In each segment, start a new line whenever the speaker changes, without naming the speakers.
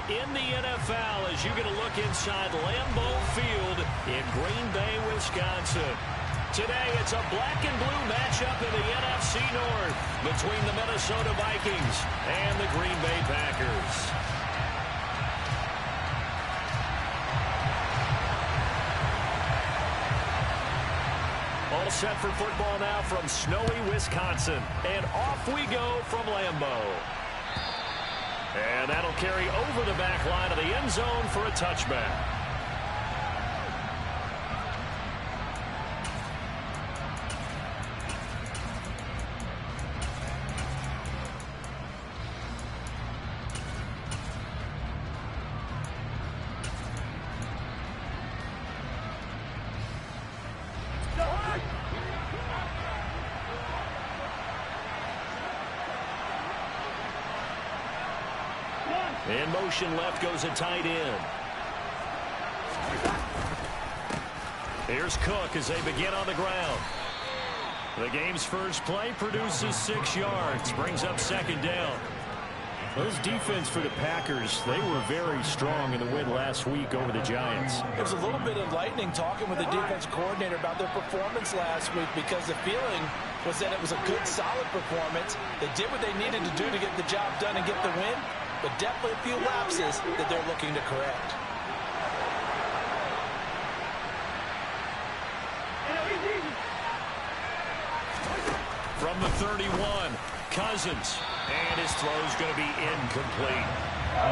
in the NFL as you get a look inside Lambeau Field in Green Bay, Wisconsin. Today, it's a black and blue matchup in the NFC North between the Minnesota Vikings and the Green Bay Packers. All set for football now from snowy Wisconsin. And off we go from Lambeau. And that'll carry over the back line of the end zone for a touchback. In motion left goes a tight end. Here's Cook as they begin on the ground. The game's first play produces 6 yards. Brings up second down.
Those defense for the Packers, they were very strong in the win last week over the Giants.
It was a little bit enlightening talking with the defense coordinator about their performance last week because the feeling was that it was a good, solid performance. They did what they needed to do to get the job done and get the win. But definitely a few lapses that they're looking to correct.
From the 31, Cousins. And his throw's going to be incomplete.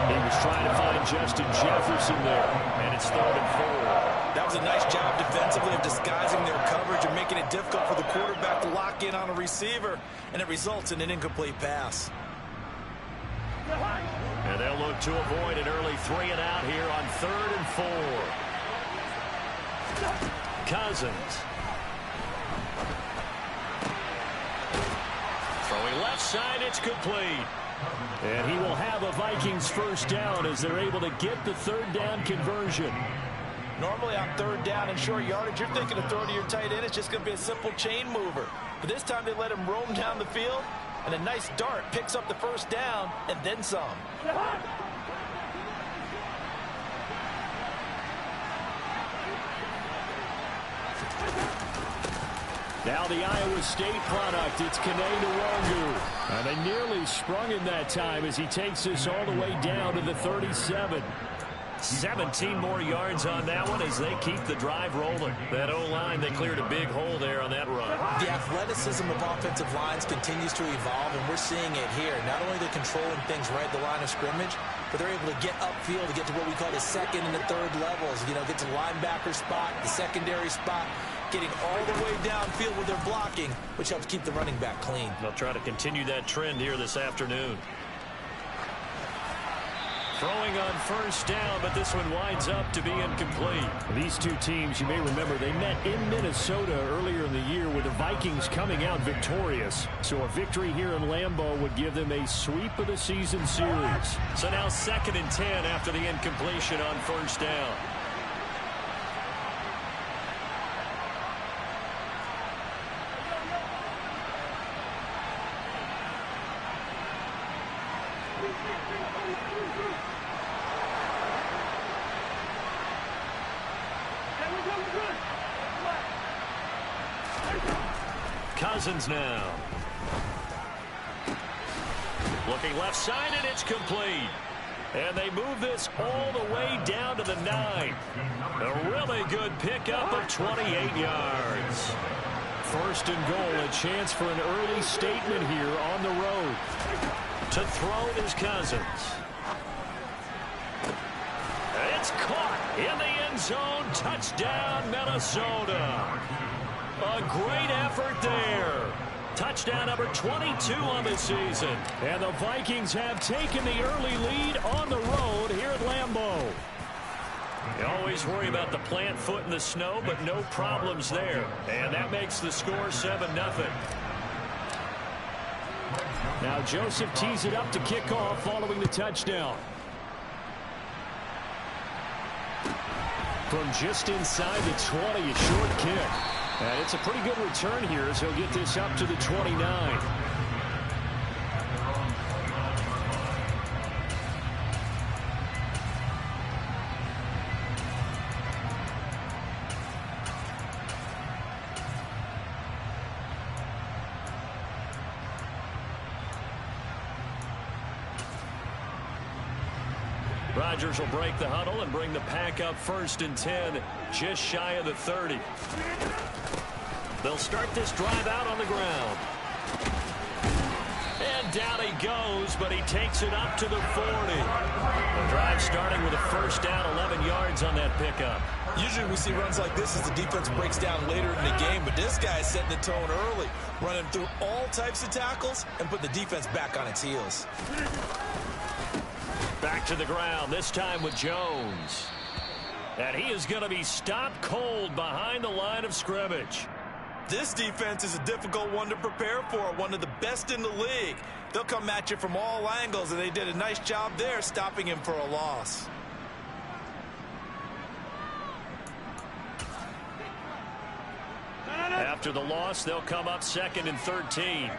He was trying to find Justin Jefferson there. And it's 3rd and 4.
That was a nice job defensively of disguising their coverage and making it difficult for the quarterback to lock in on a receiver. And it results in an incomplete pass.
And they'll look to avoid an early 3 and out here on 3rd and 4. Cousins. Throwing left side, it's complete. And he will have a Vikings first down as they're able to get the 3rd down conversion.
Normally on 3rd down and short yardage, you're thinking of throw to your tight end. It's just going to be a simple chain mover. But this time they let him roam down the field. And a nice dart picks up the first down and then some.
Now the Iowa State product, it's Kene Nwangu. And they nearly sprung him that time as he takes this all the way down to the 37. 17 more yards on that one as they keep the drive rolling. That O-line, they cleared a big hole there on that run.
The athleticism of offensive lines continues to evolve, and we're seeing it here. Not only are they controlling things right at the line of scrimmage, but they're able to get upfield to get to what we call the 2nd and the 3rd levels. You know, get to the linebacker spot, the secondary spot, getting all the way downfield with their blocking, which helps keep the running back clean.
They'll try to continue that trend here this afternoon. Throwing on first down, but this one winds up to be incomplete.
These two teams, you may remember, they met in Minnesota earlier in the year with the Vikings coming out victorious. So a victory here in Lambeau would give them a sweep of the season series.
So now 2nd and 10 after the incompletion on first down. Cousins now. Looking left side, and it's complete. And they move this all the way down to the 9. A really good pickup of 28 yards.
1st and goal, a chance for an early statement here on the road.
To throw is Cousins. It's caught in the end zone. Touchdown, Minnesota. A great effort there. Touchdown number 22 on the season.
And the Vikings have taken the early lead on the road here at Lambeau.
You always worry about the plant foot in the snow, but no problems there. And that makes the score 7-0.
Now Joseph tees it up to kick off following the touchdown. From just inside the 20, a short kick. And it's a pretty good return here as he'll get this up to the 29.
Rodgers will break the huddle and bring the pack up 1st and 10, just shy of the 30. They'll start this drive out on the ground. And down he goes, but he takes it up to the 40. The drive starting with a 1st down, 11 yards on that pickup.
Usually we see runs like this as the defense breaks down later in the game, but this guy is setting the tone early, running through all types of tackles and put the defense back on its heels.
Back to the ground, this time with Jones. And he is going to be stopped cold behind the line of scrimmage.
This defense is a difficult one to prepare for, one of the best in the league. They'll come at you from all angles, and they did a nice job there stopping him for a loss.
After the loss, they'll come up 2nd and 13.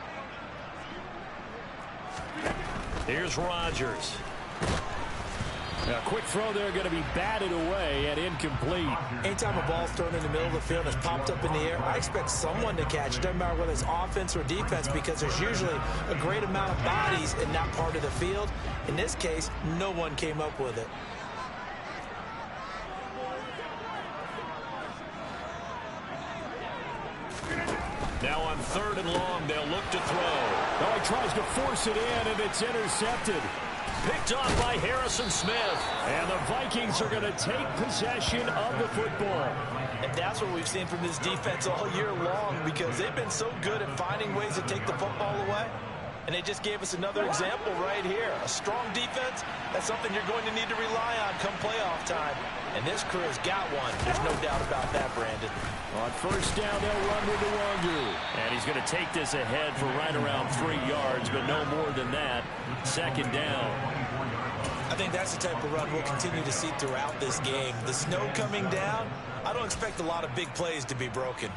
Here's Rodgers.
A quick throw there going to be batted away and incomplete.
Anytime a ball's thrown in the middle of the field and it's popped up in the air, I expect someone to catch it. Doesn't matter whether it's offense or defense, because there's usually a great amount of bodies in that part of the field. In this case, no one came up with it.
Now on 3rd and long, they'll look to throw.
Oh, he tries to force it in, and it's intercepted.
Picked off by Harrison Smith.
And the Vikings are going to take possession of the football.
And that's what we've seen from this defense all year long, because they've been so good at finding ways to take the football away. And they just gave us another example right here. A strong defense, that's something you're going to need to rely on come playoff time. And this crew has got one. There's no doubt about that, Brandon.
On 1st down, they'll run with Nwogu.
And he's going to take this ahead for right around 3 yards, but no more than that. 2nd down.
I think that's the type of run we'll continue to see throughout this game. The snow coming down, I don't expect a lot of big plays to be broken.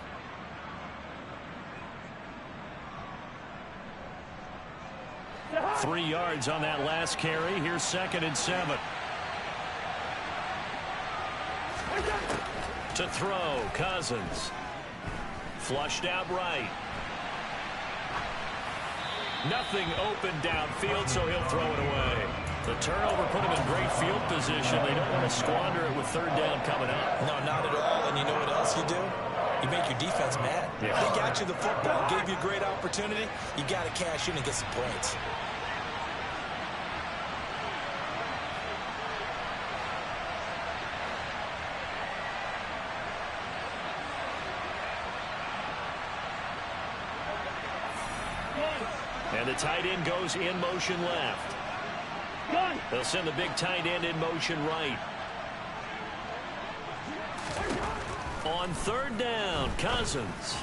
Three yards on that last carry. Here's 2nd and 7. To throw, Cousins. Flushed out right. Nothing open downfield, so he'll throw it away. The turnover put him in great field position. They don't want to squander it with 3rd down coming up.
No, not at all. And you know what else you do? You make your defense mad.
Yeah.
They got you the football, gave you a great opportunity. You got to cash in and get some points.
And the tight end goes in motion left. They'll send the big tight end in motion right. On 3rd down, Cousins.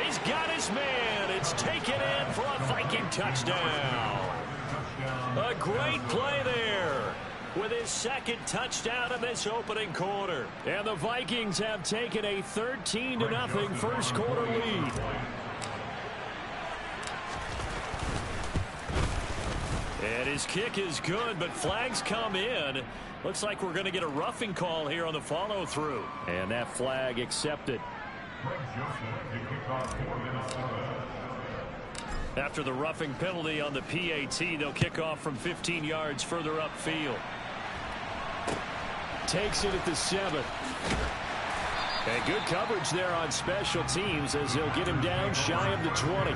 He's got his man. It's taken in for a Viking touchdown. A great play there with his 2nd touchdown of this opening quarter.
And the Vikings have taken a 13-0 first quarter lead.
And his kick is good, but flags come in. Looks like we're going to get a roughing call here on the follow-through.
And that flag accepted.
After the roughing penalty on the PAT, they'll kick off from 15 yards further upfield.
Takes it at the 7. And good coverage there on special teams as they'll get him down shy of the 20.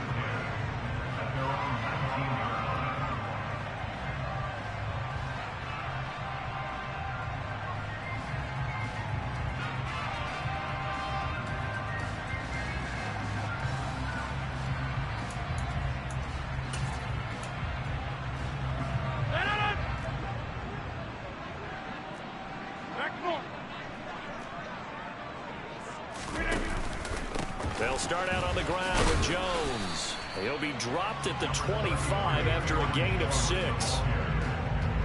They'll start out on the ground with Jones. He'll be dropped at the 25 after a gain of 6.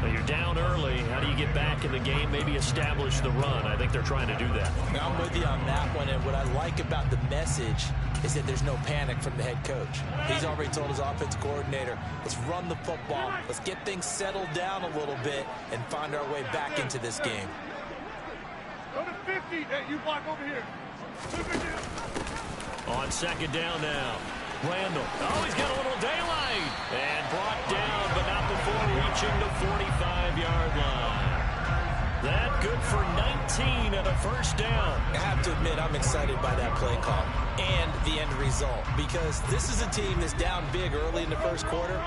Now you're down early. How do you get back in the game? Maybe establish the run. I think they're trying to do that.
I'm with you on that one, and what I like about the message is that there's no panic from the head coach. He's already told his offense coordinator, let's run the football, let's get things settled down a little bit and find our way back into this game.
Go to 50. Hey, you block over here.
On 2nd down now. Randall. Oh, he's got a little daylight. And brought down, but not before
approaching the 45-yard line. That good for 19 and a first down.
I have to admit, I'm excited by that play call and the end result, because this is a team that's down big early in the first quarter,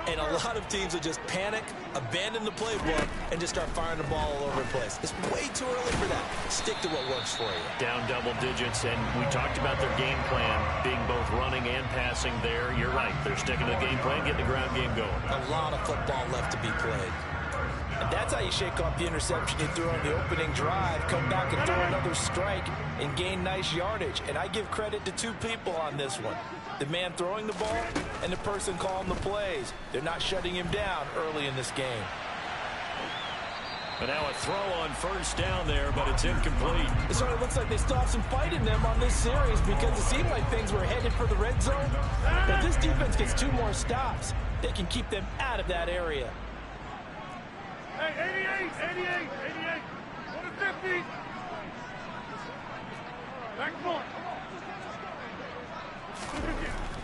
and a lot of teams will just panic, abandon the playbook, and just start firing the ball all over the place. It's way too early for that. Stick to what works for you.
Down double digits, and we talked about their game plan being both running and passing there. You're right. They're sticking to the game plan, getting the ground game going.
A lot of football left to be played. And that's how you shake off the interception you threw on the opening drive, come back and throw another strike and gain nice yardage. And I give credit to two people on this one. The man throwing the ball and the person calling the plays. They're not shutting him down early in this game.
And now a throw on first down there, but it's incomplete.
It certainly looks like they still have some fight in them on this series, because it seemed like things were headed for the red zone. If this defense gets 2 more stops, they can keep them out of that area.
Hey, 88. Go to 50. Back point.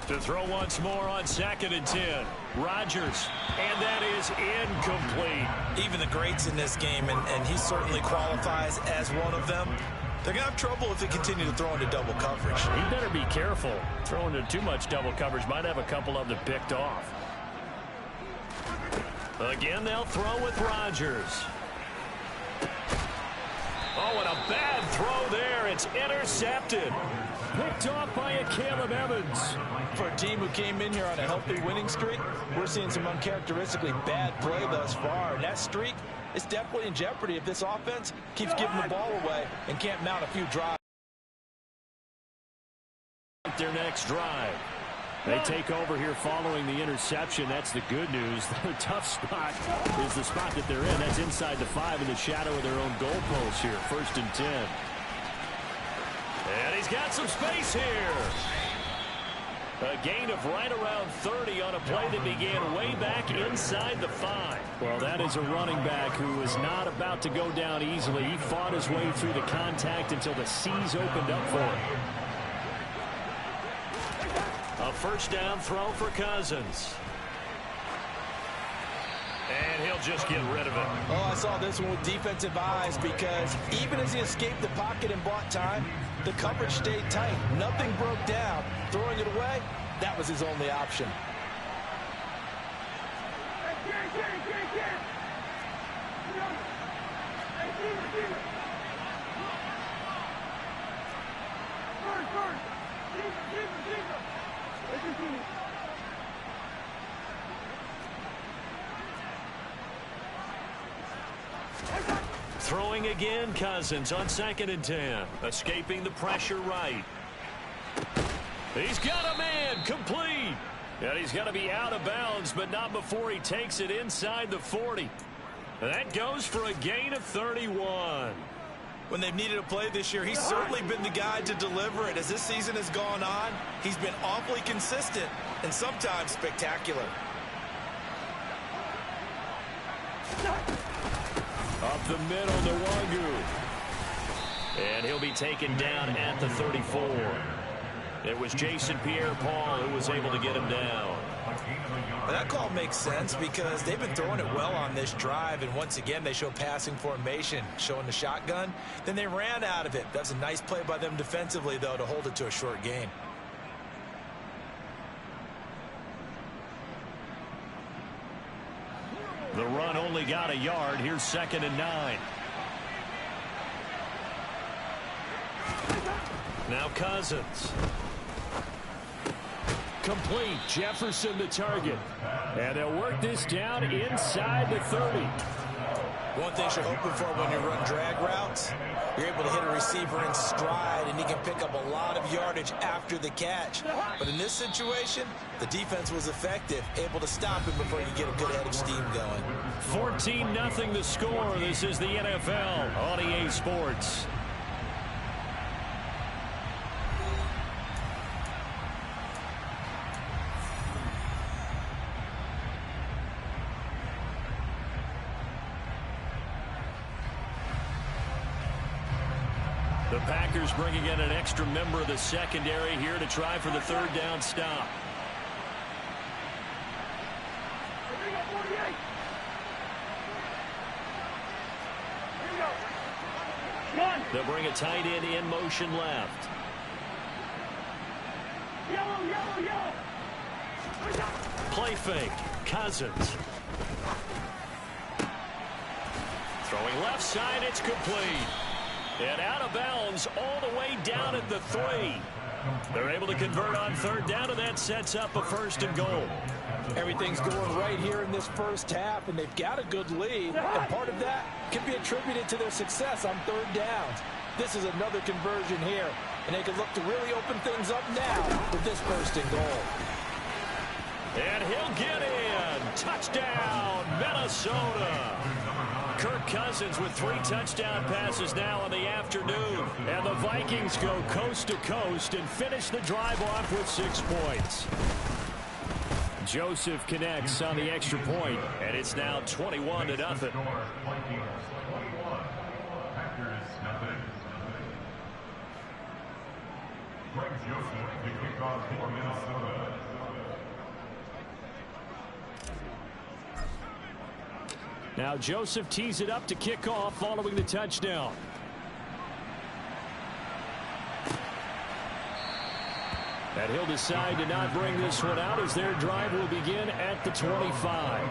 To throw once more on 2nd and 10. Rodgers, and that is incomplete.
Even the greats in this game, and he certainly qualifies as one of them, they're going to have trouble if they continue to throw into double coverage.
He better be careful. Throwing into too much double coverage might have a couple of them picked off. Again, they'll throw with Rodgers. Oh, and a bad throw there. It's intercepted.
Picked off by a Caleb Evans.
For a team who came in here on a healthy winning streak, we're seeing some uncharacteristically bad play thus far. And that streak is definitely in jeopardy if this offense keeps giving the ball away and can't mount a few drives.
Their next drive. They take over here following the interception. That's the good news. The tough spot is the spot that they're in. That's inside the 5 in the shadow of their own goalpost here. 1st and 10. And he's got some space here. A gain of right around 30 on a play that began way back inside the 5. Well, that is a running back who is not about to go down easily. He fought his way through the contact until the C's opened up for him. A first down throw for Cousins. And he'll just get rid of it.
Oh, I saw this one with defensive eyes, because even as he escaped the pocket and bought time, the coverage stayed tight. Nothing broke down. Throwing it away, that was his only option.
Throwing again, Cousins on 2nd and 10. Escaping the pressure right. He's got a man, complete. And he's going to be out of bounds, but not before he takes it inside the 40. That goes for a gain of 31.
When they've needed a play this year, he's certainly been the guy to deliver it. As this season has gone on, he's been awfully consistent and sometimes spectacular.
Up the middle, Nwangu. And he'll be taken down at the 34. It was Jason Pierre-Paul who was able to get him down.
Well, that call makes sense, because they've been throwing it well on this drive, and once again they show passing formation, showing the shotgun. Then they ran out of it. That's a nice play by them defensively, though, to hold it to a short gain.
The run only got a yard. Here's 2nd and 9. Now Cousins.
Complete. Jefferson the target. And they'll work this down inside the 30.
One thing you're hoping for when you run drag routes, you're able to hit a receiver in stride, and he can pick up a lot of yardage after the catch. But in this situation, the defense was effective, able to stop him before you get a good head of steam going.
14-0 the score. This is the NFL on EA Sports. The Packers bringing in an extra member of the secondary here to try for the 3rd down stop. They'll bring a tight end in motion left. Play fake. Cousins. Throwing left side, it's complete. And out of bounds all the way down at the 3. They're able to convert on third down, and that sets up a 1st and goal.
Everything's going right here in this first half, and they've got a good lead. And part of that can be attributed to their success on third downs. This is another conversion here, and they can look to really open things up now with this 1st and goal.
And he'll get in. Touchdown, Minnesota. Kirk Cousins with 3 touchdown passes now in the afternoon. And the Vikings go coast to coast and finish the drive off with 6 points. Joseph connects on the extra point, and it's now 21-0. Now Joseph tees it up to kick off following the touchdown. And he'll decide to not bring this one out as their drive will begin at the 25.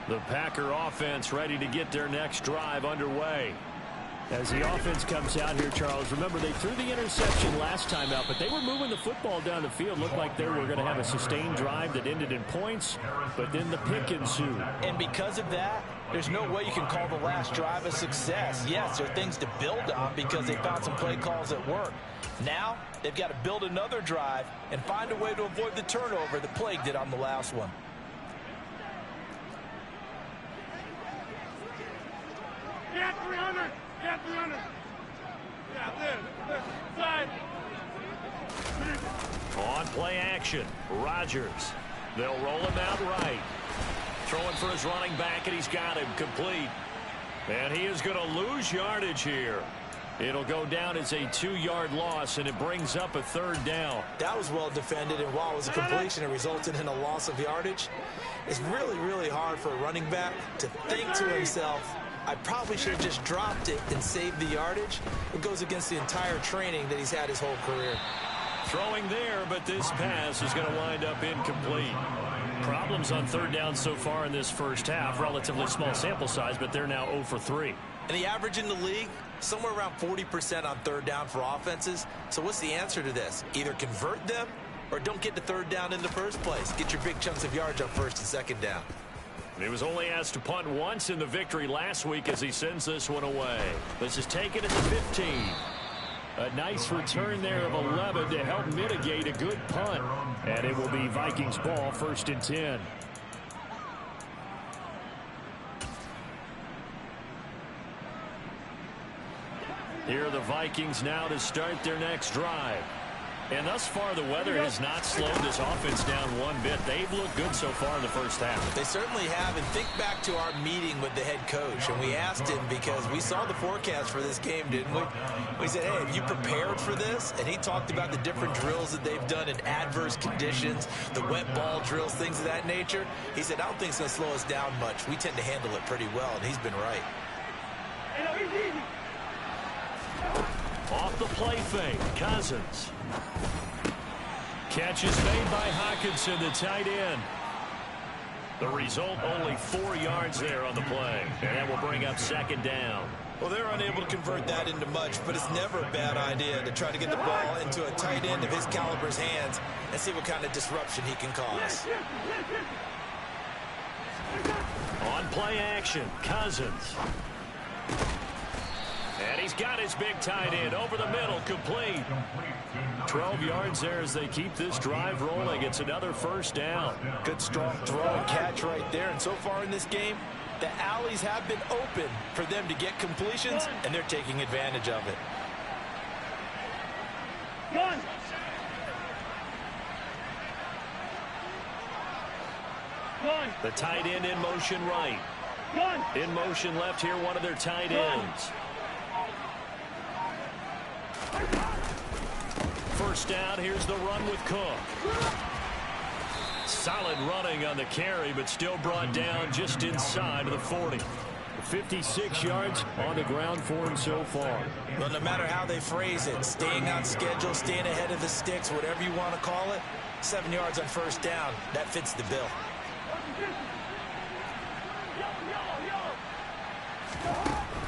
The Packer offense ready to get their next drive underway. As the offense comes out here, Charles, remember they threw the interception last time out, but they were moving the football down the field. Looked like they were going to have a sustained drive that ended in points, but then the pick ensued.
And because of that, there's no way you can call the last drive a success. Yes, there are things to build on because they found some play calls that work. Now, they've got to build another drive and find a way to avoid the turnover that plagued it on the last one.
Get 300! Get 300! Yeah, this side.
On play action, Rodgers. They'll roll him out right. Throwing for his running back, and he's got him complete. And he is going to lose yardage here. It'll go down as a 2-yard loss, and it brings up a 3rd down.
That was well defended, and while it was a completion, it resulted in a loss of yardage. It's really, really hard for a running back to think to himself, I probably should have just dropped it and saved the yardage. It goes against the entire training that he's had his whole career.
Throwing there, but this pass is going to wind up incomplete. Problems on 3rd down so far in this first half. Relatively small sample size, but they're now 0 for 3.
And the average in the league, somewhere around 40% on 3rd down for offenses. So what's the answer to this? Either convert them or don't get to 3rd down in the first place. Get your big chunks of yards on 1st and 2nd down.
He was only asked to punt once in the victory last week as he sends this one away. This is taken at the 15. A nice return there of 11 to help mitigate a good punt. And it will be Vikings ball, 1st and 10. Here are the Vikings now to start their next drive. And thus far, the weather has not slowed this offense down one bit. They've looked good so far in the first half.
They certainly have. And think back to our meeting with the head coach. And we asked him because we saw the forecast for this game, didn't we? We said, hey, have you prepared for this? And he talked about the different drills that they've done in adverse conditions, the wet ball drills, things of that nature. He said, I don't think it's going to slow us down much. We tend to handle it pretty well, and he's been right.
Off the play fake, Cousins. Catch is made by Hockenson, the tight end. The result, only 4 yards there on the play. And that will bring up 2nd down.
Well, they're unable to convert that into much, but it's never a bad idea to try to get the ball into a tight end of his caliber's hands and see what kind of disruption he can cause.
On play action, Cousins. And he's got his big tight end over the middle, complete. 12 yards there as they keep this drive rolling. It's another 1st down.
Good strong throw and catch right there. And so far in this game, the alleys have been open for them to get completions, and they're taking advantage of it.
The tight end in motion right. In motion left here, one of their tight ends. First down, here's the run with Cook. Solid running on the carry, but still brought down just inside of the 40.
56 yards on the ground for him so far.
Well, no matter how they phrase it, staying on schedule, staying ahead of the sticks, whatever you want to call it, 7 yards on first down, that fits the bill.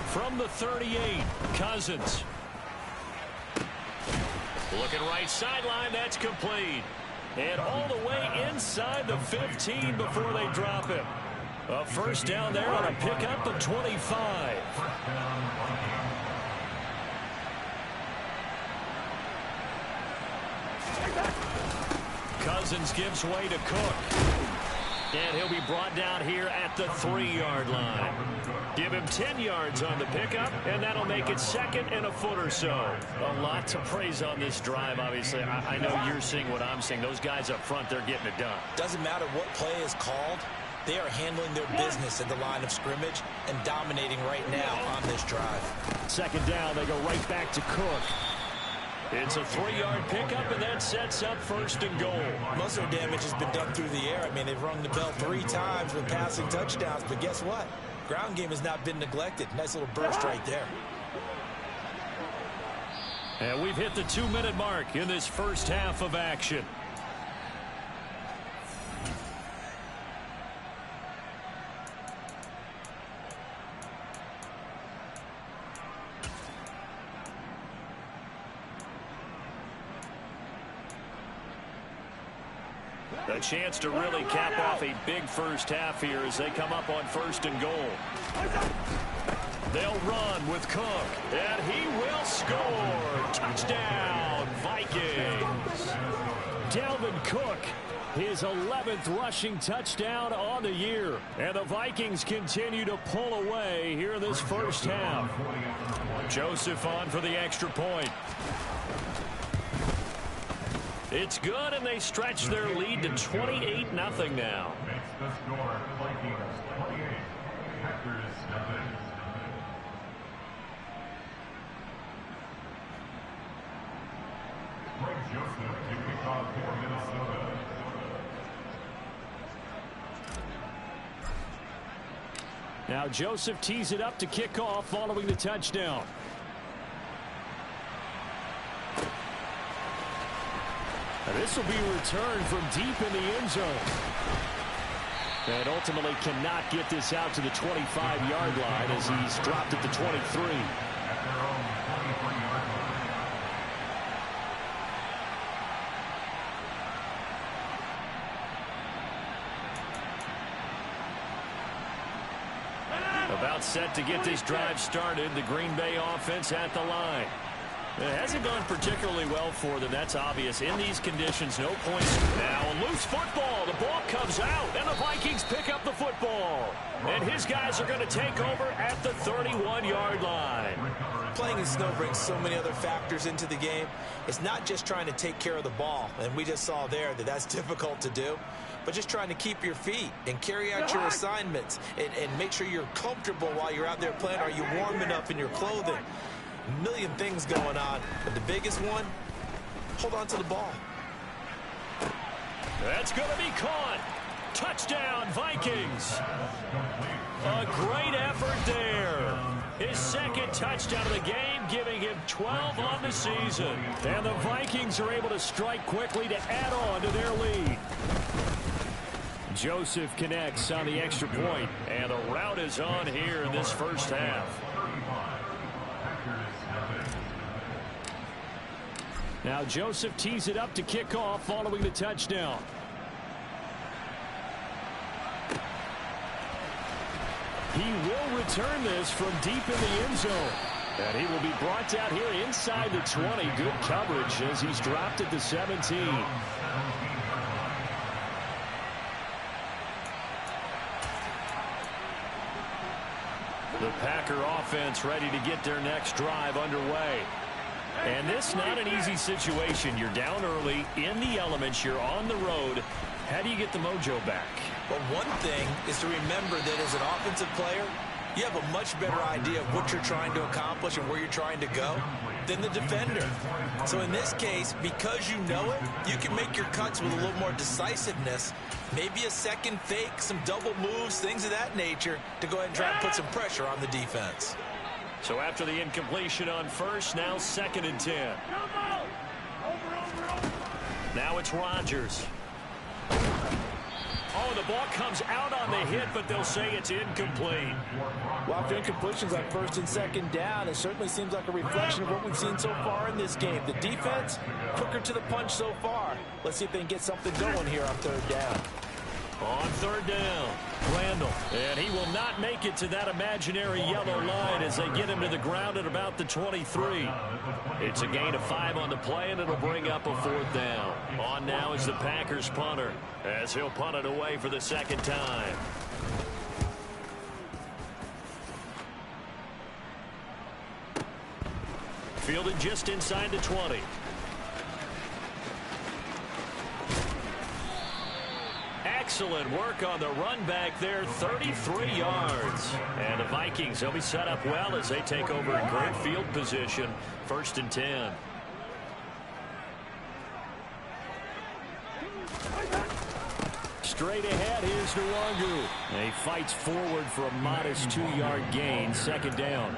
From the 38, Cousins. Looking right sideline, that's complete. And all the way inside the 15 before they drop it. A first down there on a pickup of 25. Cousins gives way to Cook. And he'll be brought down here at the 3-yard line. Give him 10 yards on the pickup, and that'll make it second and a foot or so. A lot to praise on this drive, obviously. I know you're seeing what I'm seeing. Those guys up front, they're getting it done.
Doesn't matter what play is called. They are handling their business at the line of scrimmage and dominating right now on this drive.
Second down, they go right back to Cook.
It's a 3-yard pickup, and that sets up first and goal.
Most of their damage has been done through the air. I mean, they've rung the bell 3 times with passing touchdowns, but guess what? Ground game has not been neglected. Nice little burst right there.
And we've hit the 2-minute mark in this first half of action. A chance to really cap off a big first half here as they come up on first and goal. They'll run with Cook, and he will score. Touchdown, Vikings.
Dalvin Cook, his 11th rushing touchdown on the year. And the Vikings continue to pull away here in this first half.
Joseph on for the extra point. It's good, and they stretch their lead to 28-0 now.
Now Joseph tees it up to kick off following the touchdown. This will be returned from deep in the end zone. And ultimately cannot get this out to the 25-yard line as he's dropped at the 23.
About set to get this drive started, the Green Bay offense at the line. It hasn't gone particularly well for them. That's obvious. In these conditions, no points. Now a loose football. The ball comes out, and the Vikings pick up the football. And his guys are going to take over at the 31-yard line.
Playing in snow brings so many other factors into the game. It's not just trying to take care of the ball, and we just saw there that that's difficult to do, but just trying to keep your feet and carry out your assignments and make sure you're comfortable while you're out there playing. Are you warm enough in your clothing? A million things going on, but the biggest one, hold on to the ball.
That's going to be caught. Touchdown, Vikings. A great effort there. His second touchdown of the game, giving him 12 on the season.
And the Vikings are able to strike quickly to add on to their lead. Joseph connects on the extra point,
and the route is on here in this first half.
Now Joseph tees it up to kick off following the touchdown. He will return this from deep in the end zone. And he will be brought down here inside the 20. Good coverage as he's dropped at the 17.
The Packer offense ready to get their next drive underway. And this not an easy situation. You're down early in the elements. You're on the road. How do you get the mojo back?
But one thing is to remember that as an offensive player, you have a much better idea of what you're trying to accomplish and where you're trying to go than the defender. So in this case, because you know it, you can make your cuts with a little more decisiveness, maybe a second fake, some double moves, things of that nature, to go ahead and try and put some pressure on the defense.
So after the incompletion on first, now 2nd and 10. Now it's Rodgers. Oh, the ball comes out on the hit, but they'll say it's incomplete.
Well, after incompletions on 1st and 2nd down, it certainly seems like a reflection of what we've seen so far in this game. The defense, quicker to the punch so far. Let's see if they can get something going here on 3rd down.
On 3rd down, Randall. And he will not make it to that imaginary yellow line as they get him to the ground at about the 23. It's a gain of 5 on the play, and it'll bring up a 4th down. On now is the Packers punter, as he'll punt it away for the 2nd time. Fielded just inside the 20. Excellent work on the run back there, 33 yards. And the Vikings, they'll be set up well as they take over in great field position. 1st and 10.
Straight ahead, here's Nwangu. And he fights forward for a modest 2-yard gain, 2nd down.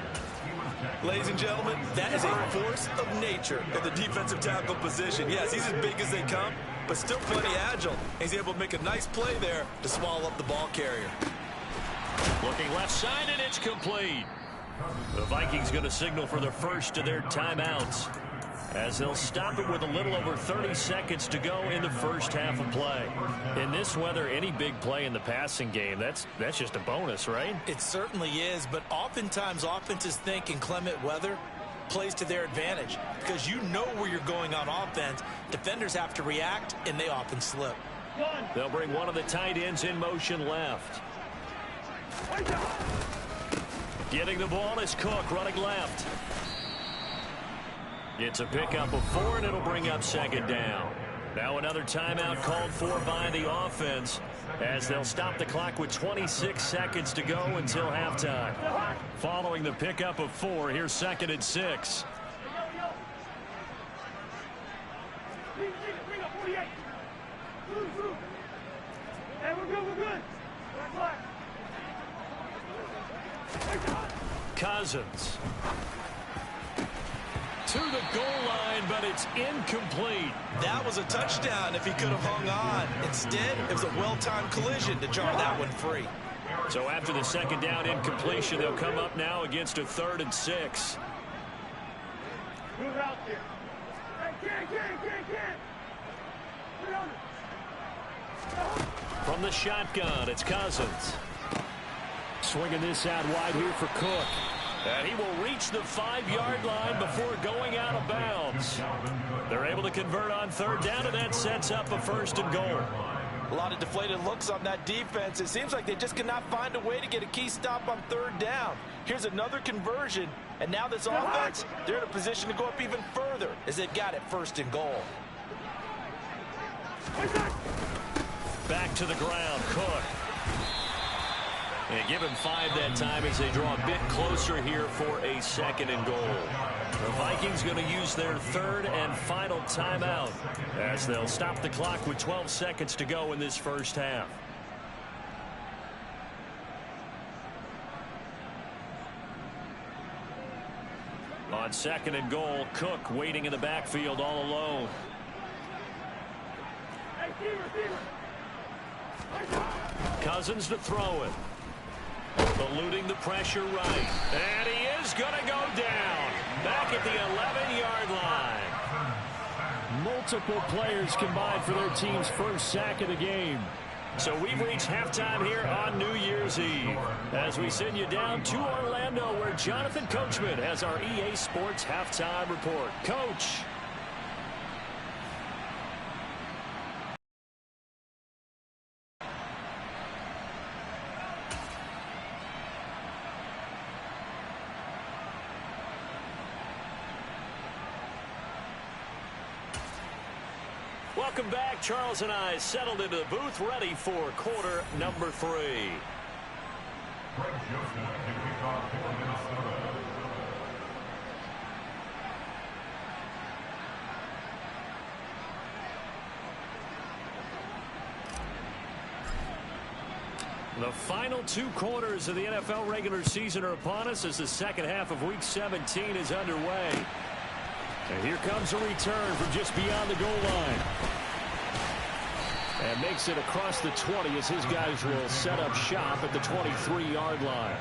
Ladies and gentlemen, that is a force of nature at the defensive tackle position. Yes, he's as big as they come, but still plenty agile. He's able to make a nice play there to swallow up the ball carrier.
Looking left side, and it's complete. The Vikings going to signal for the first of their timeouts, as they'll stop it with a little over 30 seconds to go in the first half of play. In this weather, any big play in the passing game, that's just a bonus, right?
It certainly is, but oftentimes offenses think in clement weather plays to their advantage because you know where you're going on offense. Defenders have to react, and they often slip.
They'll bring one of the tight ends in motion left. Getting the ball is Cook running left. It's a pickup of 4, and it'll bring up 2nd down. Now another timeout called for by the offense, as they'll stop the clock with 26 seconds to go until halftime. Following the pickup of 4, here's 2nd and 6.
Hey, we're good.
Cousins to the goal line, but it's incomplete.
That was a touchdown if he could have hung on. Instead, it was a well-timed collision to jar that one free.
So after the 2nd down incompletion, they'll come up now against a 3rd and 6.
Move out there. Can't.
From the shotgun, it's Cousins.
Swinging this out wide here for Cook.
And he will reach the 5-yard line before going out of bounds. They're able to convert on 3rd down, and that sets up a 1st and goal.
A lot of deflated looks on that defense. It seems like they just cannot find a way to get a key stop on 3rd down. Here's another conversion, and now this offense, they're in a position to go up even further as they've got it 1st and goal.
Back to the ground, Cook. And give him 5 that time as they draw a bit closer here for a 2nd and goal. The Vikings going to use their 3rd and final timeout as they'll stop the clock with 12 seconds to go in this first half. On 2nd and goal, Cook waiting in the backfield all alone. Cousins to throw it. Eluding the pressure right. And he is going to go down. Back at the 11-yard line.
Multiple players combined for their team's first sack of the game.
So we've reached halftime here on New Year's Eve, as we send you down to Orlando, where Jonathan Coachman has our EA Sports halftime report. Coach. Welcome back. Charles and I settled into the booth, ready for quarter number 3. The final 2 quarters of the NFL regular season are upon us as the second half of Week 17 is underway. And here comes a return from just beyond the goal line. And makes it across the 20 as his guys will set up shop at the 23-yard line.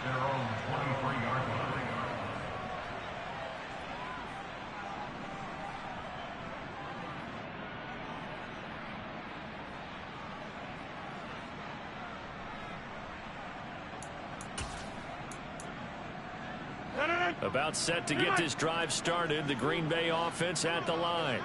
About set to get this drive started, the Green Bay offense at the line.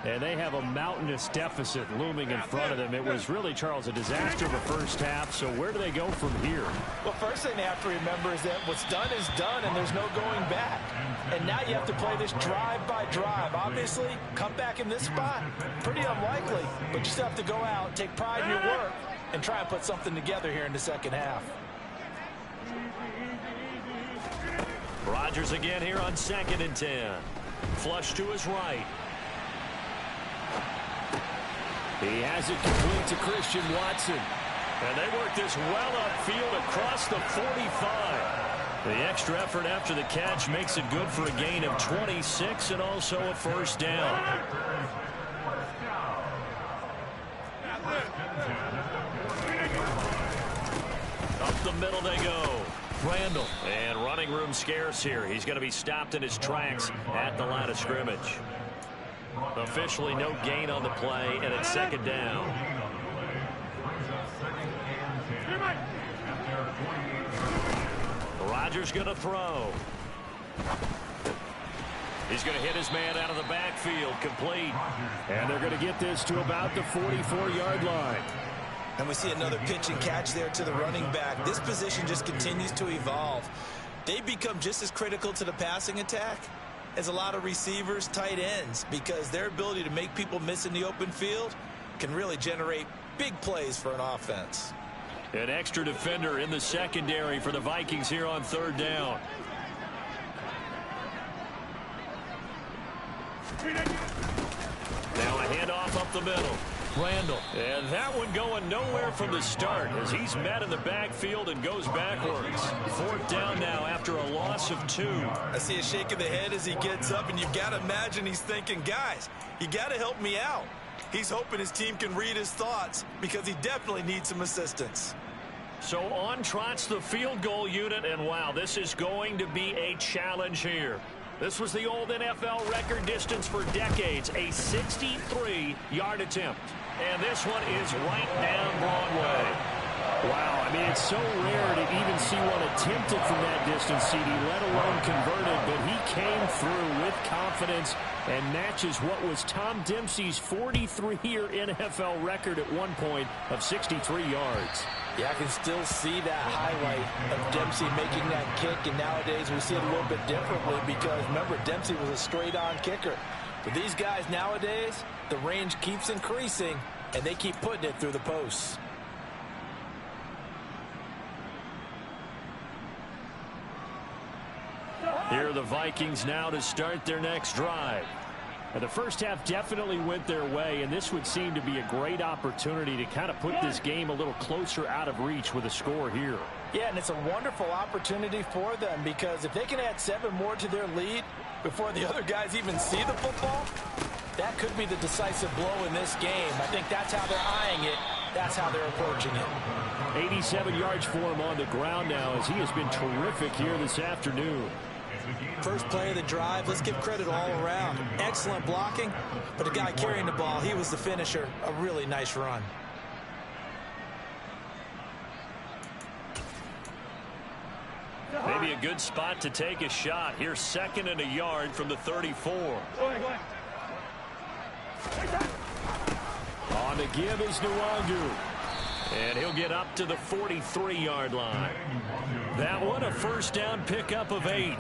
And they have a mountainous deficit looming in front of them. It was really, Charles, a disaster in the first half. So where do they go from here?
Well, first thing they have to remember is that what's done is done, and there's no going back. And now you have to play this drive by drive. Obviously, come back in this spot, pretty unlikely. But you still have to go out, take pride in your work, and try and put something together here in the second half.
Rodgers again here on 2nd and 10. Flush to his right.
He has it complete to Christian Watson.
And they work this well upfield across the 45. The extra effort after the catch makes it good for a gain of 26 and also a first down. Up the middle they go. Randall. And running room scarce here. He's going to be stopped in his tracks at the line of scrimmage. Officially no gain on the play, and it's second down. Rodgers going to throw. He's going to hit his man out of the backfield, complete.
And they're going to get this to about the 44-yard line.
And we see another pitch and catch there to the running back. This position just continues to evolve. They become just as critical to the passing attack as a lot of receivers, tight ends, because their ability to make people miss in the open field can really generate big plays for an offense.
An extra defender in the secondary for the Vikings here on 3rd down. Now a handoff up the middle. Randall. And that one going nowhere from the start as he's met in the backfield and goes backwards. 4th down now after a loss of 2.
I see a shake of the head as he gets up, and you've got to imagine he's thinking, guys, you got to help me out. He's hoping his team can read his thoughts because he definitely needs some assistance.
So on trots the field goal unit, and wow, this is going to be a challenge here. This was the old NFL record distance for decades, a 63-yard attempt. And this one is right down Broadway.
Wow, I mean, it's so rare to even see one attempted from that distance, CD, let alone converted. But he came through with confidence and matches what was Tom Dempsey's 43-year NFL record at one point of 63 yards.
Yeah, I can still see that highlight of Dempsey making that kick, and nowadays we see it a little bit differently because, remember, Dempsey was a straight-on kicker. But these guys nowadays, the range keeps increasing, and they keep putting it through the posts.
Here are the Vikings now to start their next drive.
And the first half definitely went their way, and this would seem to be a great opportunity to kind of put this game a little closer out of reach with a score here.
Yeah, and it's a wonderful opportunity for them because if they can add 7 more to their lead before the other guys even see the football, that could be the decisive blow in this game. I think that's how they're eyeing it. That's how they're approaching it.
87 yards for him on the ground now as he has been terrific here this afternoon.
First play of the drive, let's give credit all around. Excellent blocking, but the guy carrying the ball, he was the finisher. A really nice run.
Maybe a good spot to take a shot. Here's 2nd and a yard from the 34.
On the give is Nwangu.
And he'll get up to the 43-yard line. That one a first down pickup of 8.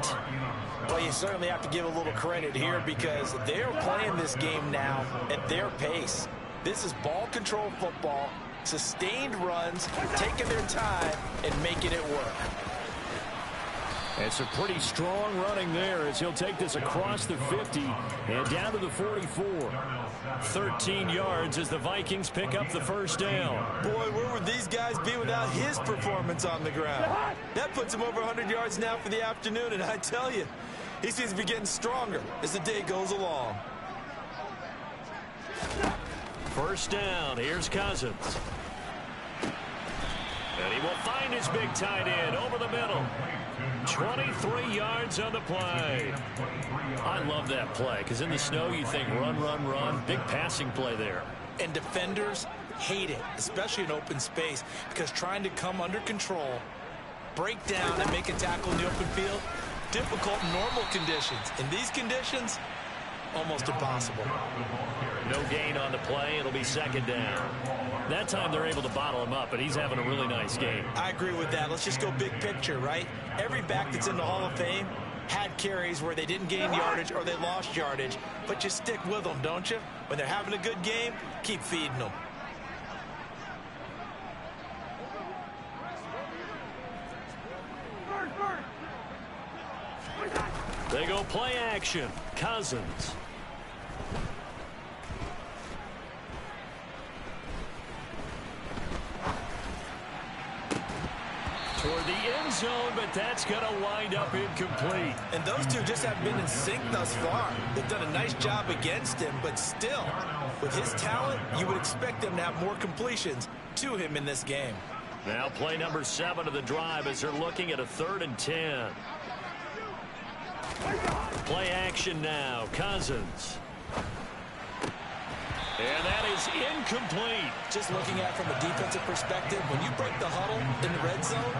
Well, you certainly have to give a little credit here because they're playing this game now at their pace. This is ball control football, sustained runs, taking their time, and making it work.
It's a pretty strong running there as he'll take this across the 50 and down to the 44.
13 yards as the Vikings pick up the first down.
Boy, where would these guys be without his performance on the ground? That puts him over 100 yards now for the afternoon, and I tell you, he seems to be getting stronger as the day goes along.
First down, here's Cousins. And he will find his big tight end over the middle. 23 yards on the play.
I love that play because in the snow you think run, run, run. Big passing play there.
And defenders hate it, especially in open space, because trying to come under control, break down, and make a tackle in the open field, difficult in normal conditions. In these conditions, almost impossible.
No gain on the play. It'll be second down.
That time they're able to bottle him up, but he's having a really nice game.
I agree with that. Let's just go big picture, right? Every back that's in the Hall of Fame had carries where they didn't gain yardage or they lost yardage, but you stick with them, don't you? When they're having a good game, keep feeding them.
They go play action. Cousins. Toward the end zone, but that's going to wind up incomplete.
And those two just haven't been in sync thus far. They've done a nice job against him, but still, with his talent, you would expect them to have more completions to him in this game.
Now play number 7 of the drive as they're looking at a 3rd and 10. Play action now. Cousins. And that is incomplete.
Just looking at it from a defensive perspective, when you break the huddle in the red zone,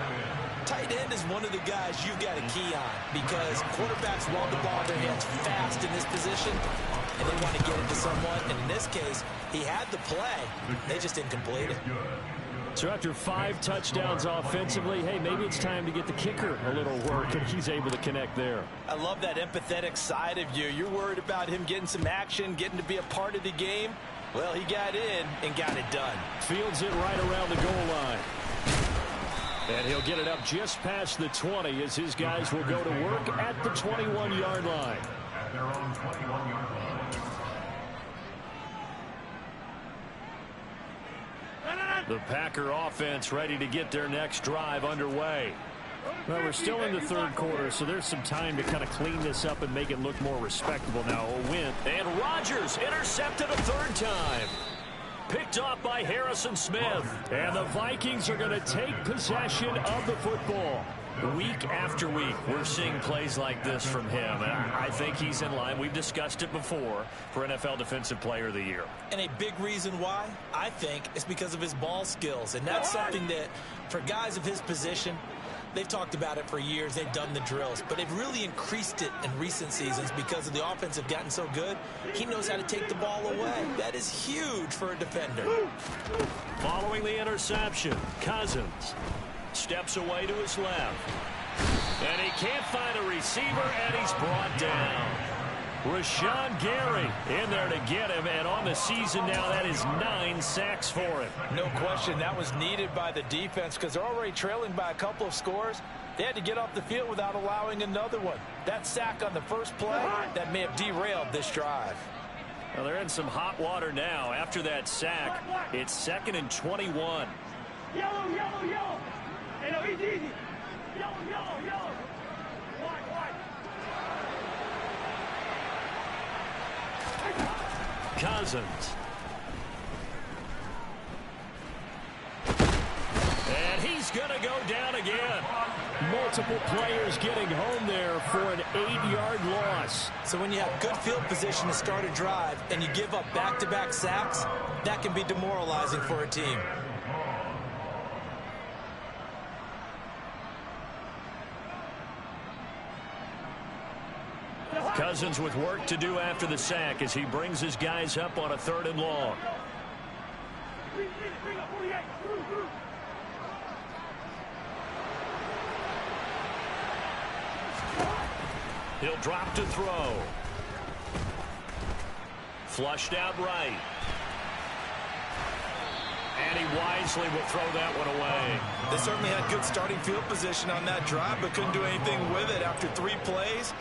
tight end is one of the guys you've got a key on because quarterbacks want the ball in their hands fast in this position, and they want to get it to someone. And in this case, he had the play. They just didn't complete it.
So after 5 touchdowns offensively, hey, maybe it's time to get the kicker a little work, and he's able to connect there.
I love that empathetic side of you. You're worried about him getting some action, getting to be a part of the game. Well, he got in and got it done.
Fields it right around the goal line. And he'll get it up just past the 20 as his guys will go to work at the 21-yard line.
At their own 21-yard line.
The Packer offense ready to get their next drive underway. Well, we're still in the 3rd quarter, so there's some time to kind of clean this up and make it look more respectable now. A win.
And Rodgers intercepted a 3rd time. Picked off by Harrison Smith.
And the Vikings are going to take possession of the football.
Week after week, we're seeing plays like this from him. And I think he's in line. We've discussed it before for NFL Defensive Player of the Year.
And a big reason why, I think, is because of his ball skills. And that's something that, for guys of his position, they've talked about it for years. They've done the drills. But they've really increased it in recent seasons because of the offense have gotten so good. He knows how to take the ball away. That is huge for a defender.
Following the interception, Cousins steps away to his left. And he can't find a receiver, and he's brought down. Rashawn Gary in there to get him, and on the season now, that is 9 sacks for him.
No question, that was needed by the defense because they're already trailing by a couple of scores. They had to get off the field without allowing another one. That sack on the first play, that may have derailed this drive.
Well, they're in some hot water now. After that sack, it's 2nd and 21.
Yellow, yellow, yellow. Hey, no, easy, easy. Yellow, yellow, yellow. White, white.
Cousins. And he's going to go down again.
Multiple players getting home there for an 8-yard loss.
So when you have good field position to start a drive and you give up back-to-back sacks, that can be demoralizing for a team.
Cousins with work to do after the sack as he brings his guys up on a 3rd and long. He'll drop to throw. Flushed out right. wisely will throw that one away.
They certainly had good starting field position on that drive, but couldn't do anything with it after 3 plays.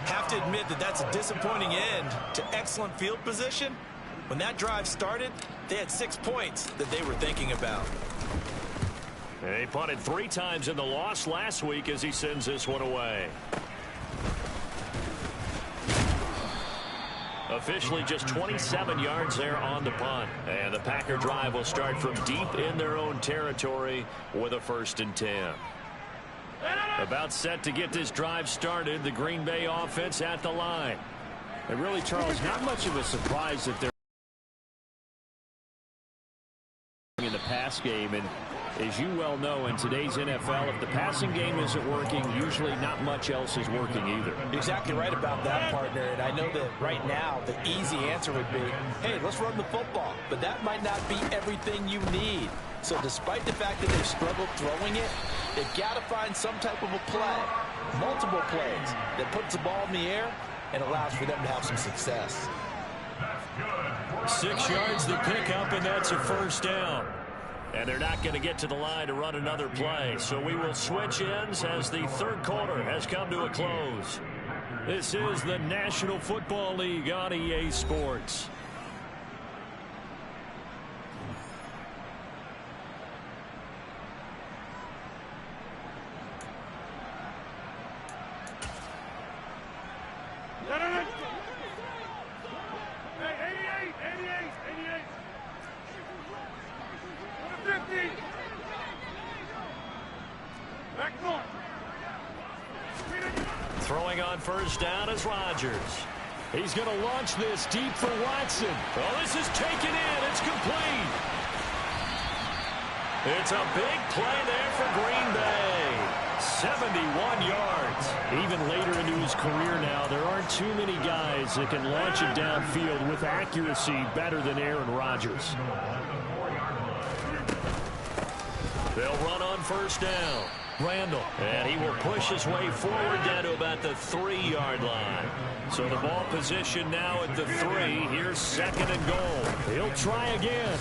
Have to admit that that's a disappointing end to excellent field position. When that drive started, they had 6 points that they were thinking about.
He punted 3 times in the loss last week as he sends this one away. Officially just 27 yards there on the punt. And the Packer drive will start from deep in their own territory with a 1st and 10. About set to get this drive started. The Green Bay offense at the line.
And really, Charles, not much of a surprise that they're in the pass game. And as you well know, in today's NFL, if the passing game isn't working, usually not much else is working either.
You're exactly right about that, partner. And I know that right now the easy answer would be, hey, let's run the football. But that might not be everything you need. So despite the fact that they've struggled throwing it, they've got to find some type of a play, multiple plays, that puts the ball in the air and allows for them to have some success.
6 yards the pickup, and that's a 1st down. And they're not going to get to the line to run another play. So we will switch ends as the 3rd quarter has come to a close. This is the National Football League on EA Sports. Throwing on 1st down is Rodgers.
He's going to launch this deep for Watson.
Oh, this is taken in. It's complete. It's a big play there for Green Bay. 71 yards.
Even later into his career now, there aren't too many guys that can launch it downfield with accuracy better than Aaron Rodgers.
They'll run on 1st down. Randall, and he will push his way forward down to about the 3-yard line. So the ball position now at the 3. Here's 2nd and goal.
He'll try again.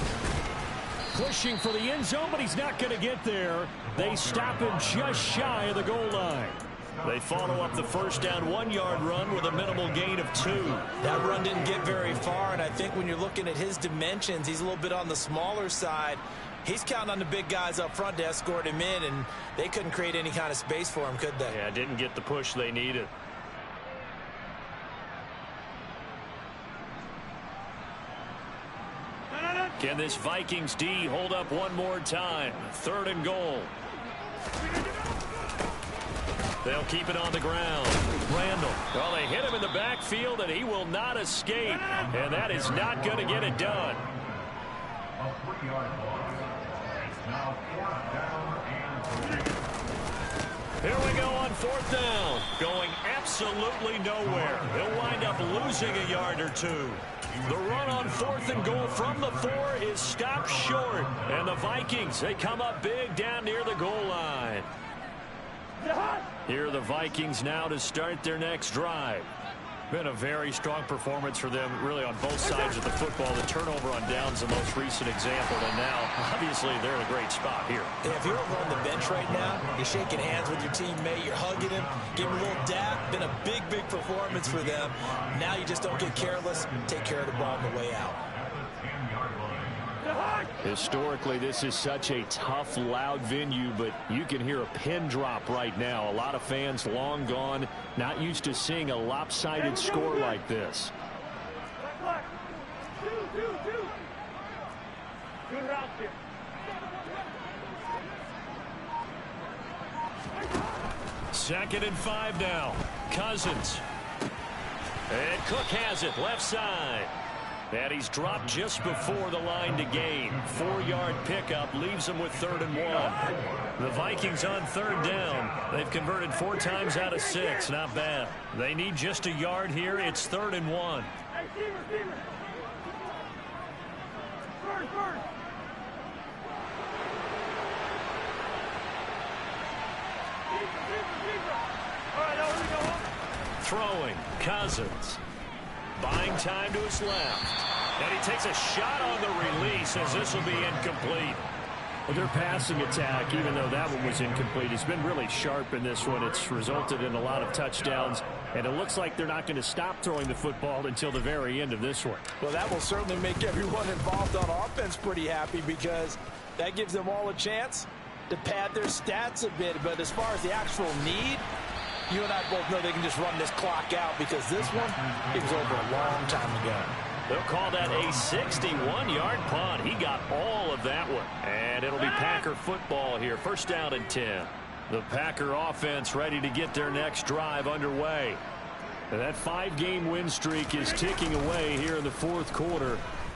Pushing for the end zone, but he's not going to get there. They stop him just shy of the goal line.
They follow up the 1st down 1-yard run with a minimal gain of 2.
That run didn't get very far, and I think when you're looking at his dimensions, he's a little bit on the smaller side. He's counting on the big guys up front to escort him in, and they couldn't create any kind of space for him, could they?
Yeah, didn't get the push they needed. Can this Vikings D hold up one more time? 3rd and goal. They'll keep it on the ground. Randall. Well, they hit him in the backfield, and he will not escape. And that is not going to get it done.
A 3-yard ball. Now 4th down and 3.
Here we go on 4th down. Going absolutely nowhere. He'll wind up losing a yard or 2. The run on 4th and goal from the 4 is stopped short. And the Vikings, they come up big down near the goal line. Here are the Vikings now to start their next drive. Been a very strong performance for them, really, on both sides of the football. The turnover on downs, the most recent example, and now, obviously, they're in a great spot here.
Yeah, if you're over on the bench right now, you're shaking hands with your teammate, you're hugging him, giving him a little dap. Been a big, big performance for them. Now you just don't get careless, take care of the ball on the way out.
Historically, this is such a tough, loud venue, but you can hear a pin drop right now. A lot of fans long gone, not used to seeing a lopsided score like this.
Second and 5 now. Cousins. And Cook has it left side. And he's dropped just before the line to gain. 4-yard pickup leaves him with 3rd and 1. The Vikings on 3rd down. They've converted 4 times out of 6. Not bad. They need just a yard here. It's 3rd and 1. Throwing. Cousins. Buying time to his left. And he takes a shot on the release as this will be incomplete.
Well, their passing attack, even though that one was incomplete, has been really sharp in this one. It's resulted in a lot of touchdowns, and it looks like they're not going to stop throwing the football until the very end of this one.
Well, that will certainly make everyone involved on offense pretty happy because that gives them all a chance to pad their stats a bit. But as far as the actual need, you and I both know they can just run this clock out because this one, it was over a long time ago.
They'll call that a 61-yard punt. He got all of that one. And it'll be Packer football here. First down and 10. The Packer offense ready to get their next drive underway. And that 5-game win streak is ticking away here in the fourth quarter.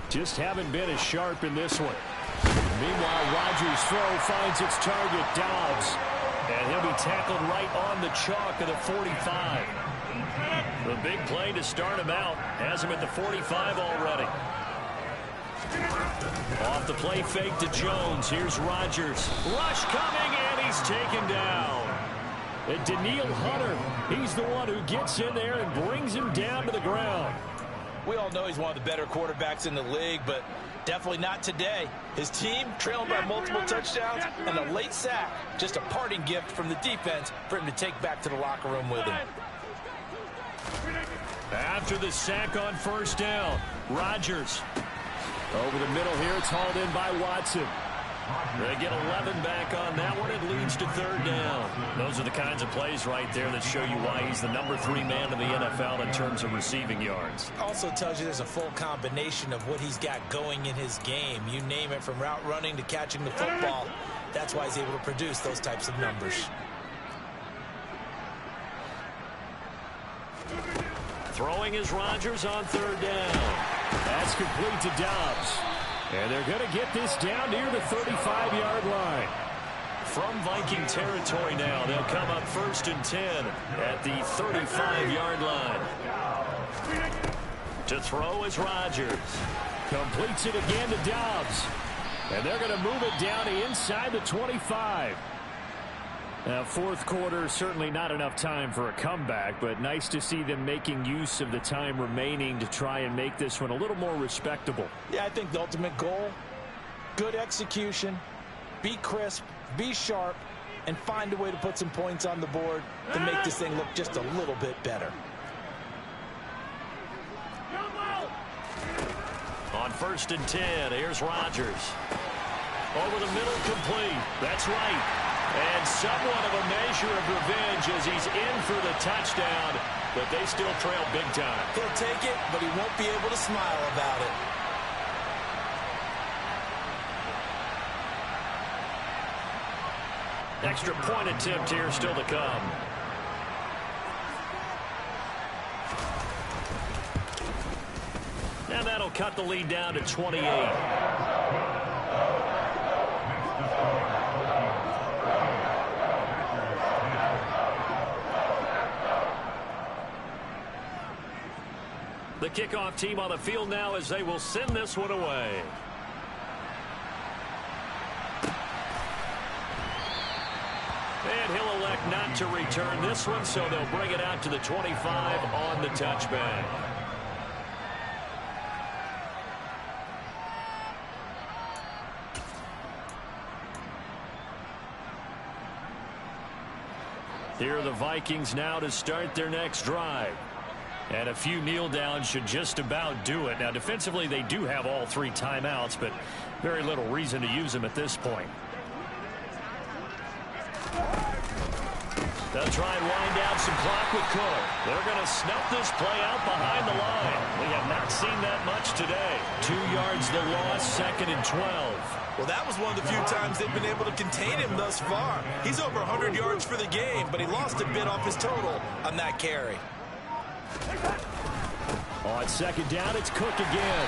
Just haven't been as sharp in this one. Meanwhile, Rodgers' throw finds its target, Dobbs. And he'll be tackled right on the chalk of the 45. The big play to start him out has him at the 45 already. Off the play fake to Jones. Here's Rodgers. Rush coming, and he's taken down.
And Daniil Hunter, he's the one who gets in there and brings him down to the ground.
We all know he's one of the better quarterbacks in the league, but definitely not today. His team trailing by multiple touchdowns and a late sack. Just a parting gift from the defense for him to take back to the locker room with him.
After the sack on first down, Rodgers.
Over the middle here, it's hauled in by Watson.
They get 11 back on that one. It leads to third down. Those are the kinds of plays right there that show you why he's the #3 man in the NFL in terms of receiving yards.
Also tells you there's a full combination of what he's got going in his game. You name it, from route running to catching the football. That's why he's able to produce those types of numbers.
Throwing is Rodgers on third down.
That's complete to Dobbs. And they're going to get this down near the 35-yard line.
From Viking territory now, they'll come up first and 10 at the 35-yard line. To throw is Rodgers.
Completes it again to Dobbs. And they're going to move it down to inside the 25. Now, fourth quarter, certainly not enough time for a comeback, but nice to see them making use of the time remaining to try and make this one a little more respectable.
Yeah, I think the ultimate goal, good execution, be crisp, be sharp, and find a way to put some points on the board to make this thing look just a little bit better.
On first and 10, here's Rodgers. Over the middle, complete. That's right. And somewhat of a measure of revenge as he's in for the touchdown, but they still trail big time.
He'll take it, but he won't be able to smile about it.
Extra point attempt here still to come. And that'll cut the lead down to 28. The kickoff team on the field now as they will send this one away. And he'll elect not to return this one, so they'll bring it out to the 25 on the touchback. Here are the Vikings now to start their next drive. And a few kneel downs should just about do it. Now, defensively, they do have all 3 timeouts, but very little reason to use them at this point. They'll try and wind down some clock with Cook. They're going to snuff this play out behind the line. We have not seen that much today. 2 yards the loss, second and 12.
Well, that was one of the few times they've been able to contain him thus far. He's over 100 yards for the game, but he lost a bit off his total on that carry.
On second down, it's Cook again.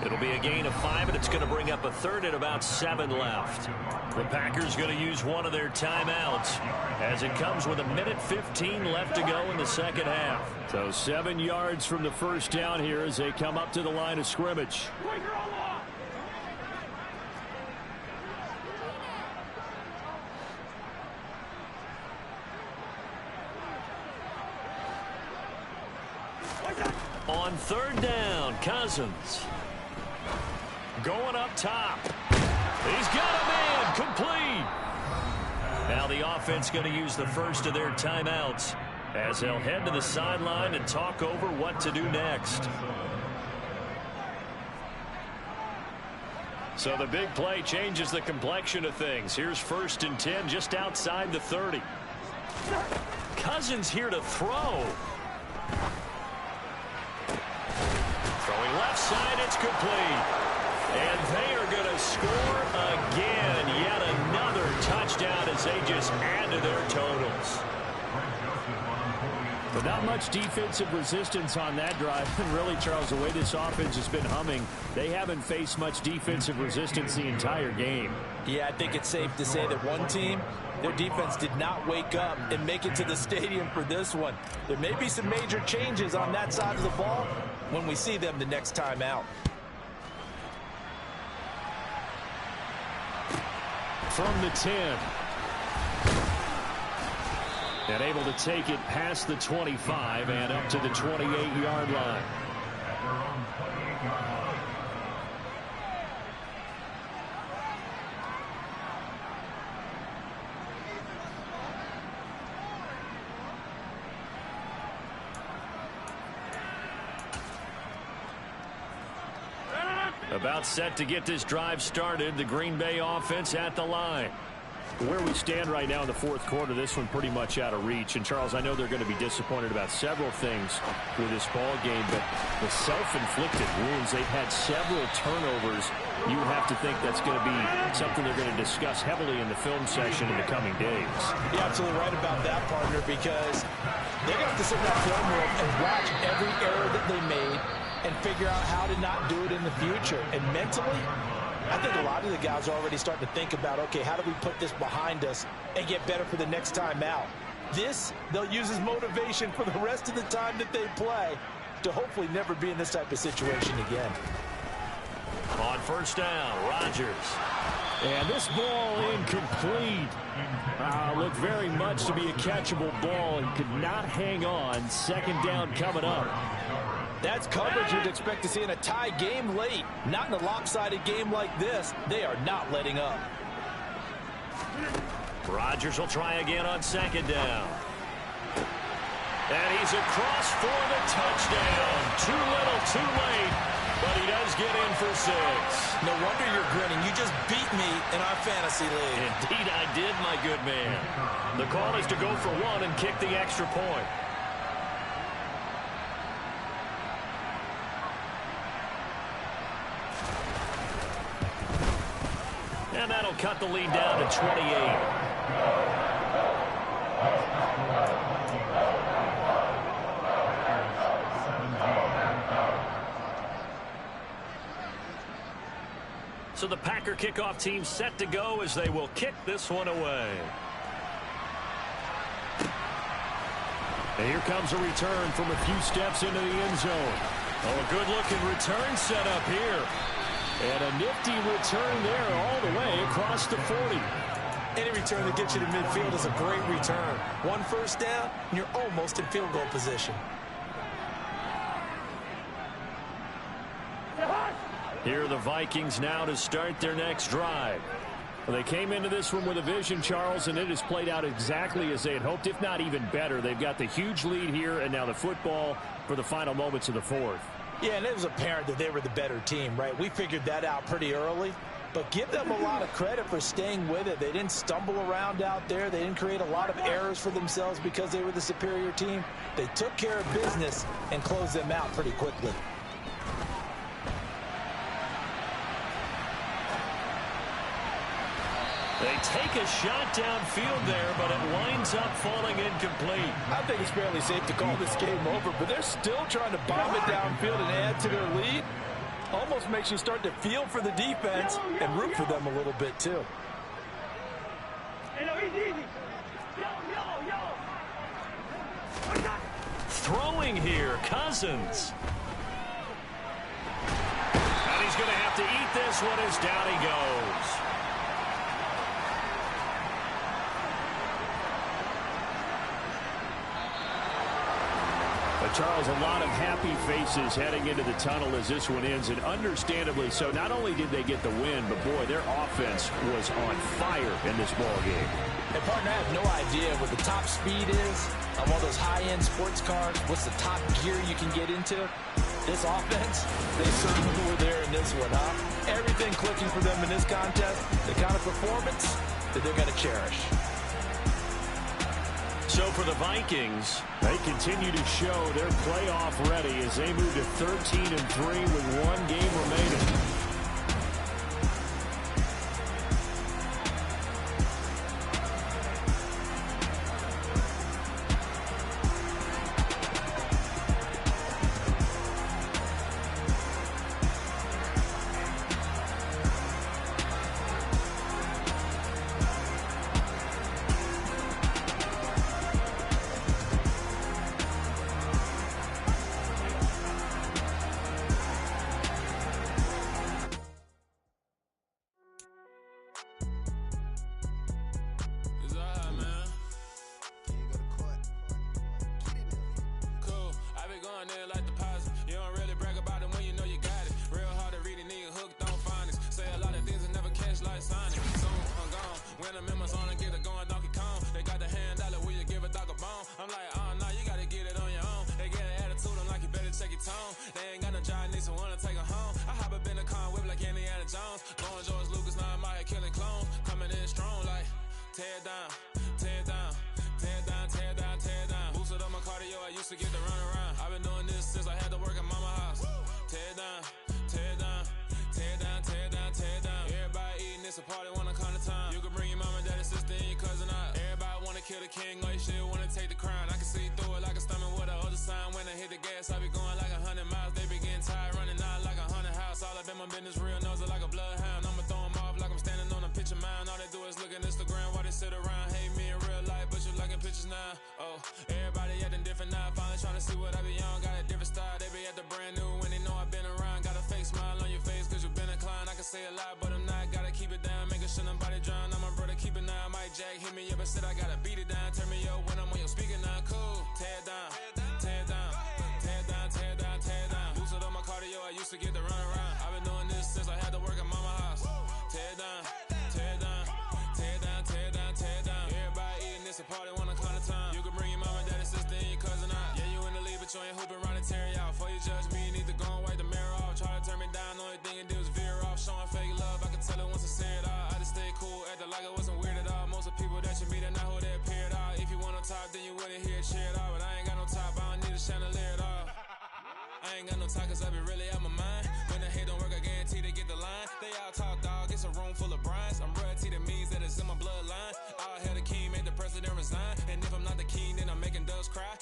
It'll be a gain of 5, and it's going to bring up a third at about 7 left. The Packers going to use one of their timeouts as it comes with 1:15 left to go in the second half.
So 7 yards from the first down here as they come up to the line of scrimmage.
On third down, Cousins. Going up top. He's got a man complete. Now the offense going to use the first of their timeouts as they'll head to the sideline and talk over what to do next. So the big play changes the complexion of things. Here's 1st and 10 just outside the 30. Cousins here to throw. Throwing left side, it's complete. And they are going to score again. Yet another touchdown as they just add to their totals.
But not much defensive resistance on that drive. And really, Charles, the way this offense has been humming, they haven't faced much defensive resistance the entire game.
Yeah, I think it's safe to say that one team, their defense did not wake up and make it to the stadium for this one. There may be some major changes on that side of the ball when we see them the next time out.
From the 10. And able to take it past the 25 and up to the 28-yard line. About set to get this drive started. The Green Bay offense at the line. Where we stand right now in the fourth quarter, this one pretty much out of reach. And, Charles, I know they're going to be disappointed about several things with this ball game, but the self-inflicted wounds, they've had several turnovers. You would have to think that's going to be something they're going to discuss heavily in the film session in the coming days.
You're absolutely right about that, partner, because they're going to have to sit in that film room and watch every error that they made and figure out how to not do it in the future. And mentally, I think a lot of the guys are already starting to think about, okay, how do we put this behind us and get better for the next time out? This, they'll use as motivation for the rest of the time that they play to hopefully never be in this type of situation again.
On first down, Rodgers.
And this ball incomplete. Looked very much to be a catchable ball. He could not hang on. Second down coming up.
That's coverage you'd expect to see in a tie game late. Not in a lopsided game like this. They are not letting up.
Rodgers will try again on second down. And he's across for the touchdown. Too little, too late. But he does get in for 6.
No wonder you're grinning. You just beat me in our fantasy league.
Indeed I did, my good man. The call is to go for 1 and kick the extra point. And that'll cut the lead down to 28. So the Packer kickoff team set to go as they will kick this one away.
And here comes a return from a few steps into the end zone.
Oh, a good-looking return set up here.
And a nifty return there all the way across the 40.
Any return that gets you to midfield is a great return. 1 first down, and you're almost in field goal position.
Here are the Vikings now to start their next drive. Well, they came into this one with a vision, Charles, and it has played out exactly as they had hoped, if not even better. They've got the huge lead here, and now the football for the final moments of the fourth.
Yeah, and it was apparent that they were the better team, right? We figured that out pretty early. But give them a lot of credit for staying with it. They didn't stumble around out there. They didn't create a lot of errors for themselves because they were the superior team. They took care of business and closed them out pretty quickly.
They take a shot downfield there, but it winds up falling incomplete.
I think it's fairly safe to call this game over, but they're still trying to bomb it downfield and add to their lead. Almost makes you start to feel for the defense and root for them a little bit, too.
Throwing here, Cousins. And he's going to have to eat this one as down he goes. A
Charles, a lot of happy faces heading into the tunnel as this one ends, and understandably so. Not only did they get the win, but, boy, their offense was on fire in this ball game.
Hey, partner, I have no idea what the top speed is on one of those high-end sports cars. What's the top gear you can get into? This offense, they certainly were there in this one, huh? Everything clicking for them in this contest, the kind of performance that they're going to cherish.
So for the Vikings,
they continue to show they're playoff ready as they move to 13-3 with one game remaining.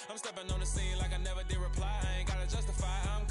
I'm stepping on the scene like I never did reply. I ain't gotta justify, I'm